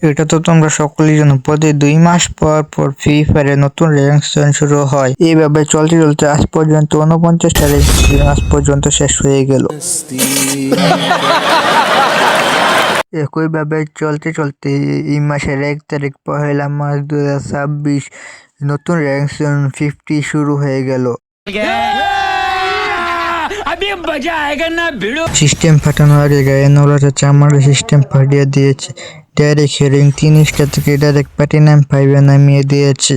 এটা তো তোমরা সকলেই জানো, প্রতি 2 মাস পর পর ফ্রি ফায়ারে নতুন র্যাঙ্ক সিজন শুরু হয়। এইভাবে চলতে চলতে আজ পর্যন্ত 49টা র্যাঙ্ক সিজন আজ পর্যন্ত শেষ হয়ে গেল। একইভাবে চলতে চলতে এই মাসের 1 তারিখ 1 মার্চ 2026 নতুন র্যাঙ্ক সিজন 50 শুরু হয়ে গেল। সিস্টেম ফাটানোর আগে গায়ে নোলাটা চামড়া সিস্টেম ফাটিয়ে দিয়েছে। ডাইরেক্ট হেরিং 3 স্টার থেকে ডাইরেক্ট প্ল্যাটিনাম 5-এ নামিয়ে দিয়েছে।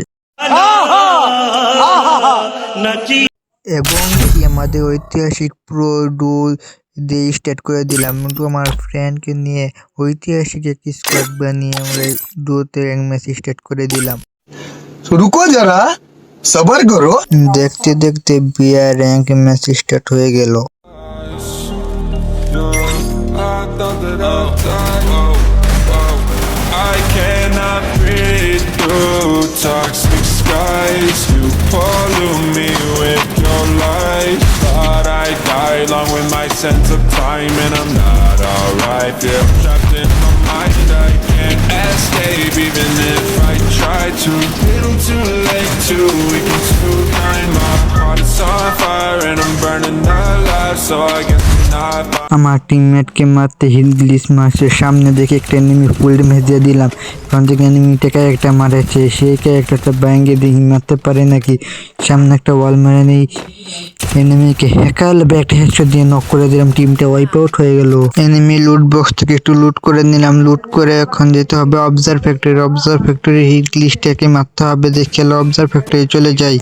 এবং আমাদের ঐতিহাসিক প্রো ডু দিয়ে স্টার্ট করে দিলাম। আমার ফ্রেন্ডকে নিয়ে ঐতিহাসিক এক স্কোয়াড বানিয়ে আমরা ডুতে র্যাঙ্ক ম্যাচ স্টার্ট করে দিলাম। রুকো যারা, সবার করো। দেখতে দেখতে বিয়ার র্যাঙ্ক ম্যাচ স্টার্ট হয়ে গেল। I cannot breathe through toxic skies. You pollute me with your lies. Thought I'd die along with my sense of time, and I'm not alright. Feel trapped in my mind, I can't escape even if I try to. Little too late to weaken tonight. My heart is on fire and I'm burning alive, so I guess I'm not. আমার টিমমেটকে মারতে hill glitch মারছে। সামনে দেখে একটা enemy full damage দিয়ে দিলাম। এখন থেকে এনিমিটাকে একটা মারেছে, সেই ক্যারেক্টারটা ব্যাঙ্গে দেখি মারতে পারে নাকি। সামনে একটা ওয়াল মেরে নেই এনিমিকে একাল একটা হেডশট দিয়ে নক করে দিলাম। টিমটা ওয়াইপ আউট হয়ে গেল। এনিমি লুট বক্স থেকে একটু লুট করে নিলাম। লুট করে এখন যেতে হবে observe factory. Observe factory hit গ্লিচটাকে মারতে হবে। দেখে অবজার্ভ ফ্যাক্টরি চলে যাই।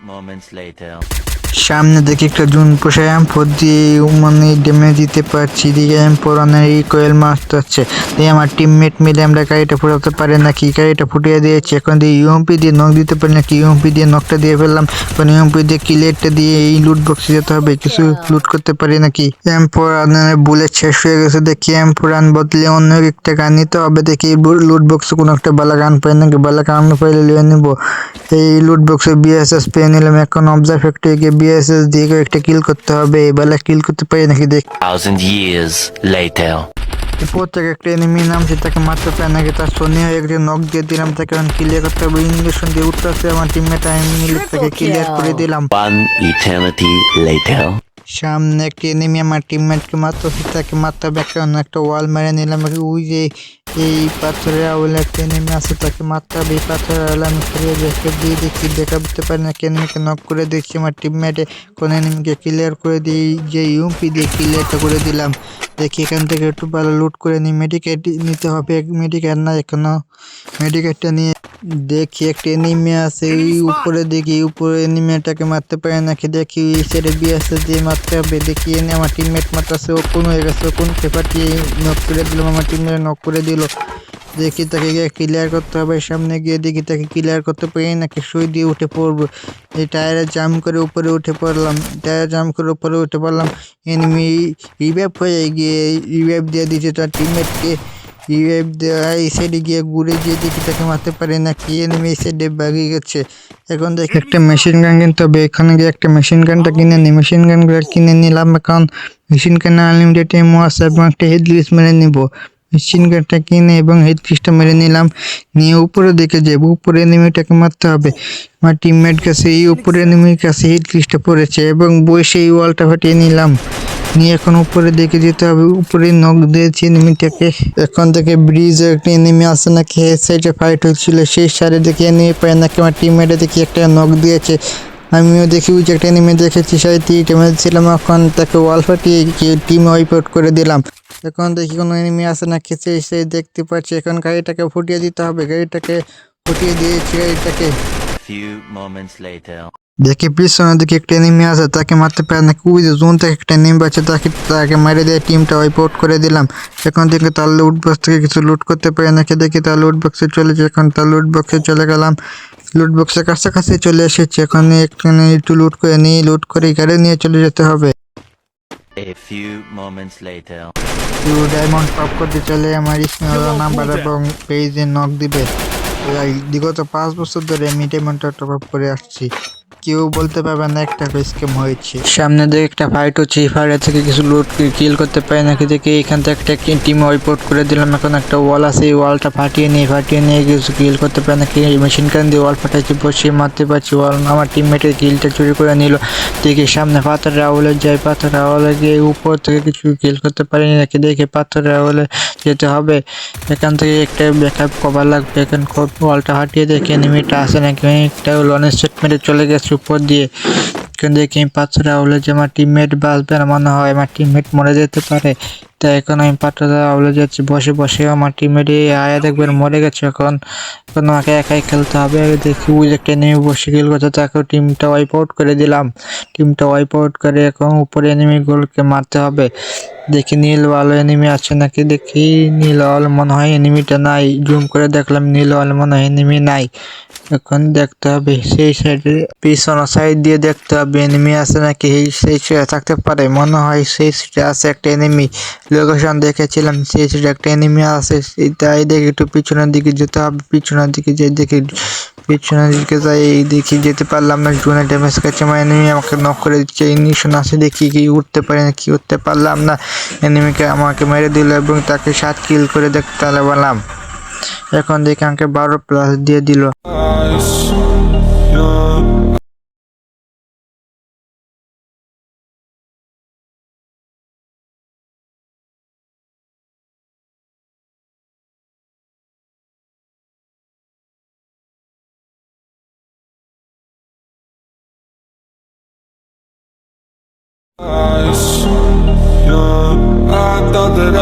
সামনে দেখি একটা জুন পোষা M4 দিয়ে মানে ড্যামেজ দিতে পারছি। দিকে M4 অনেক রিকয়েল মারতে হচ্ছে। তাই আমার টিমমেট মিলে আমরা গাড়িটা ফুটাতে পারে নাকি। গাড়িটা ফুটিয়ে দিয়েছি। এখন দিয়ে ইউএমপি দিয়ে নক দিতে পারি নাকি। ইউএমপি দিয়ে নকটা দিয়ে ফেললাম। এখন ইউএমপি দিয়ে কিলেটটা দিয়ে এই লুট বক্সে যেতে হবে, কিছু লুট করতে পারি নাকি। M4 রানের বুলেট শেষ হয়ে গেছে। দেখি M4 রান বদলে অন্য একটা গান নিতে হবে। দেখি লুট বক্সে কোনো একটা বালা গান পাই নাকি। বালা গান পাইলে লিয়ে নেব। এই লুট বক্সে BSS পেয়ে নিলাম। এখন অবজার্ভ ফ্যাক্টরি গিয়ে BSS দিয়ে একটা কিল করতে হবে। বালা কিল করতে পারি নাকি দেখ। 1,000 years later. এরপর থেকে একটা এনিমি নামছে, তাকে মারতে পারে নাকি। তার সোনিয়া একটা নক দিয়ে দিলাম। তাকে এখন ক্লিয়ার করতে হবে। ইঞ্জেকশন দিয়ে উঠতে আসছে আমার টিমমেট, আমি মিলে তাকে ক্লিয়ার করে দিলাম। 1 eternity later. সামনে একটা এনিমি আমার টিমমেটকে মারতে হচ্ছে, তাকে মারতে হবে। একটা ওয়াল মেরে নিলাম। ওই যে এই পাথরের আউলে একটা এনিমি আছে, তাকে মারতে হবে। এই পাথরের আউলে আমি খেলে দিয়ে দেখি দেখা দিতে পারি না। এনিমিকে নক করে দিচ্ছি। আমার টিমমেটে কোন এনিমিকে ক্লিয়ার করে দিই, যে ইউএমপি দিয়ে ক্লিয়ারটা করে দিলাম। দেখি এখান থেকে একটু ভালো লুট করে নিই। মেডিকেট নিতে হবে। মেডিকেট না এখনো, মেডিকেটটা নিয়ে দেখি একটা এনিমি আছে ওই উপরে। দেখি উপরে এনিমিটাকে মারতে পারে নাকি। দেখি এই সাইডে BSS দিয়ে মারতে হবে। দেখি এনে আমার টিমমেট মারতেছে। ও কোন হয়ে গেছে, কোন ফাটিয়ে নক করে দিলাম। আমার টিমমেট নক করে দিল। দেখি তাকে গিয়ে ক্লিয়ার করতে হবে। সামনে গিয়ে দেখি তাকে ক্লিয়ার করতে পারি নাকি। সুই দিয়ে উঠে পড়বো। এই টায়ারে জাম করে উপরে উঠে পড়লাম। টায়ার জাম করে উপরে উঠে পড়লাম। এনিমি রিভাইভ হয়ে গিয়ে রিভাইভ দিয়ে দিয়েছে তার টিমমেটকে। রিভাইভ দেওয়া এই সাইডে গিয়ে ঘুরে গিয়ে দেখি তাকে মারতে পারে নাকি। এনিমি এই সাইডে ভাগিয়ে গেছে। এখন দেখি একটা মেশিন গান কিনতে হবে। এখানে গিয়ে একটা মেশিন গানটা কিনে নিই। মেশিন গানগুলো কিনে নিলাম। এখন মেশিন গানে আনলিমিটেড এমও আছে এবং একটা হেড গ্লিচ মেরে নিব। মেশিন গানটা কিনে এবং হেড গ্লিচটা মেরে নিলাম। নিয়ে উপরে দেখে যাবো। উপরে এনিমিটাকে মারতে হবে। আমার টিমমেট কাছে এই উপরে এনিমির কাছে হেড গ্লিচটা পড়েছে এবং বসে এই ওয়ালটা ফাটিয়ে নিলাম। নিয়ে এখন উপরে দেখে যেতে হবে। উপরে নক দিয়েছি এনিমিটাকে। এখন থেকে ব্রিজে একটা এনিমি আছে নাকি, এই সাইডে ফাইট হচ্ছিল, সেই সাইডে দেখে এনিমি পায় নাকি। আমার টিমমেটে দেখি একটা নক দিয়েছে। আমিও দেখি ওই যে একটা এনিমি দেখেছি, সাড়ে 3 ড্যামেজ ছিলাম। এখন তাকে ওয়াল ফাটিয়ে টিম ওয়াইপ আউট করে দিলাম। এখন দেখি কোনো এনিমি আছে নাকি, সেই দেখতে পাচ্ছি। এখন গাড়িটাকে ফুটিয়ে দিতে হবে। গাড়িটাকে ফুটিয়ে দিয়েছি। গাড়িটাকে Few moments later. দেখি পিছনে দেখি একটা এনিমি আছে, তাকে মারতে পারে নাকি। ওই যে জোন থেকে একটা এনিমি আছে, তাকে মারে দিয়ে টিমটা ওয়াইপ আউট করে দিলাম। এখন দেখি তার লুট বক্স থেকে কিছু লুট করতে পারে নাকি। দেখি তার লুট বক্সে চলে যায়। এখন তার লুট বক্সে চলে গেলাম। লুট বক্সের কাছাকাছি চলে এসেছে। এখন এখানে একটু লুট করে নিই। লুট করে গাড়ি নিয়ে চলে যেতে হবে। A few moments later. Diamond top করতে চলে আমার স্ক্রিনে নাম্বার এবং পেজে নক দিবে। বিগত 5 বছর ধরে আমি ডায়মন্ডটা টপ আপ করে আসছি। কেউ বলতে পারবে না একটা স্ক্যাম হয়েছে। সামনে দিকে একটা ফাইট হচ্ছে, এই ফাইট থেকে কিছু লুট কিল করতে পারি নাকি দেখে এখান থেকে একটা টিম ওয়াইপআউট করে দিলাম। এখন একটা ওয়াল আছে, এই ওয়ালটা ফাটিয়ে নিয়ে কিছু কিল করতে পারি নাকি মেশিন গান দিয়ে ওয়াল ফাটাচ্ছি, বসে মারতে পারছি ওয়াল। আমার টিমমেটের কিলটা চুরি করে নিল। দেখি সামনে পাথরের আউলে যাই, পাথরের আউলে গিয়ে উপর থেকে কিছু কিল করতে পারিনি নাকি দেখে পাথরের আউলে যেতে হবে। এখান থেকে একটা ব্যাকআপ কভার লাগবে। এখন ওয়ালটা হাঁটিয়ে দেখে এনিমিটা আসে নাকি, একটা লন স্টেটমেন্টে চলে গেছে উপর দিয়ে। এখন দেখি আমি পাথরের আউলে যে আমার টিমমেট বাঁচবে না, মনে হয় আমার টিমমেট মরে যেতে পারে। তাই এখন আমি পাথরের আউলে যাচ্ছি, বসে আমার টিমমেট আয়া দেখবেন মরে গেছে। এখন আমাকে একাই খেলতে হবে। দেখি ওই একটা এনিমি বসে কিল করছে, তাকে টিমটা ওয়াইপ আউট করে দিলাম। টিমটা ওয়াইপ আউট করে এখন উপরে এনিমিগুলোকে মারতে হবে। দেখি নীল ওয়াল এনিমি আছে নাকি, দেখি নীল ওয়াল মনে হয় এনিমিটা নাই। জুম করে দেখলাম নীল ওয়াল মনে হয় এনিমি নাই। এখন দেখতে হবে সেই সাইডে, পিছনের সাইড দিয়ে দেখতে হবে এনিমি আছে নাকি। সেই সাইডে থাকতে পারে, মনে হয় সেই সাইডে আছে একটা এনিমি। লোকেশন দেখেছিলাম সেই সাইডে একটা এনিমি আছে, তাই দেখি একটু পিছনের দিকে যেতে হবে। পিছনের দিকে যাই, দেখি পিছনের দিকে যাই, দেখি যেতে পারলাম না। জোনে ড্যামেজ খাচ্ছে আমার এনিমি, আমাকে নক করে দিচ্ছে। ইনিশন আছে দেখি কি উঠতে পারি না, কি উঠতে পারলাম না। এনিমিকে আমাকে মেরে দিল এবং তাকে 7 কিল করে দেখতে পারলাম। এখন দেখি আমাকে 12+ দিয়ে দিল। I thought that